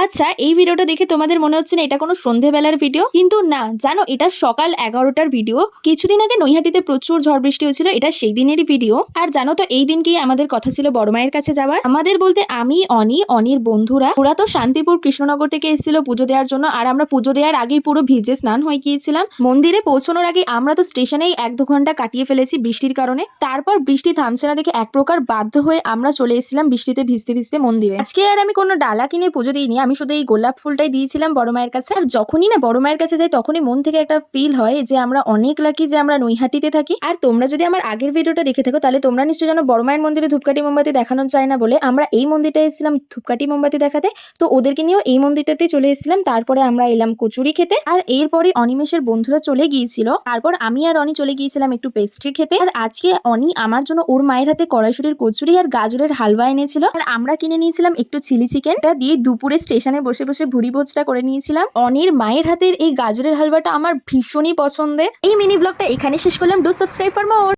আচ্ছা, এই ভিডিওটা দেখে তোমাদের মনে হচ্ছে না এটা কোনো সন্ধেবেলার ভিডিও, কিন্তু না, জানো এটা সকাল 11টার ভিডিও। কিছুদিন আগে নৈহাটিতে প্রচুর ঝড় বৃষ্টি হয়েছিল, এটা সেই দিনেরই ভিডিও। আর জানো তো এই দিনকেই আমাদের কথা ছিল বড় মায়ের কাছে যাওয়ার। আমাদের বলতে আমি, অনির বন্ধুরা, ওরা তো শান্তিপুর কৃষ্ণনগর থেকে এসেছিল পুজো দেওয়ার জন্য। আর আমরা পুজো দেওয়ার আগেই পুরো ভিজে স্নান হয়ে গিয়েছিলাম। মন্দিরে পৌঁছানোর আগে আমরা তো স্টেশনেই 1-2 ঘন্টা কাটিয়ে ফেলেছি বৃষ্টির কারণে। তারপর বৃষ্টি থামছে না দেখে এক প্রকার বাধ্য হয়ে আমরা চলে এসেছিলাম বৃষ্টিতে ভিজতে ভিজতে মন্দিরে। আজকে আর আমি কোনো ডালা কিনে পুজো দিইনি, আমি শুধু এই গোলাপ ফুলটাই দিয়েছিলাম বড় মায়ের কাছে। আর যখনই না বড় মায়ের কাছে যাই তখনই মন থেকে একটা ফিল হয় যে আমরা অনেক লাকি যে আমরা নৈহাটিতে থাকি। আর তোমরা যদি আমার আগের ভিডিওটা দেখে থাকো তাহলে তোমরা নিশ্চয়ই জানো বড় মায়ের মন্দিরে ধূপকাঠি মোমবাতি দেখানো যায় না বলে আমরা এই মন্দিরটা এসেছিলাম ধূপকাঠি মোমবাতি দেখাতে। তো ওদেরকে নিয়েও এই মন্দিরটাতে চলে এসেছিলাম। তারপরে আমরা এলাম কচুরি খেতে। আর এরপরে অনিমেষের বন্ধুরা চলে গিয়েছিল। তারপর আমি আর অনি চলে গিয়েছিলাম একটু পেস্ট্রি খেতে। আর আজকে অনি আমার জন্য ওর মায়ের হাতে কড়াইশুটির কচুরি আর গাজরের হালুয়া এনেছিল। আর আমরা কিনে নিয়েছিলাম একটু চিলি চিকেনটা দিয়ে দুপুরে স্টেশনে বসে বসে ভুড়ি ভোজটা করে নিয়েছিলাম। অনির মায়ের হাতের এই গাজরের হালুয়াটা আমার ভীষণই পছন্দের। এই মিনি ব্লগটা এখানে শেষ করলাম। Do subscribe for more.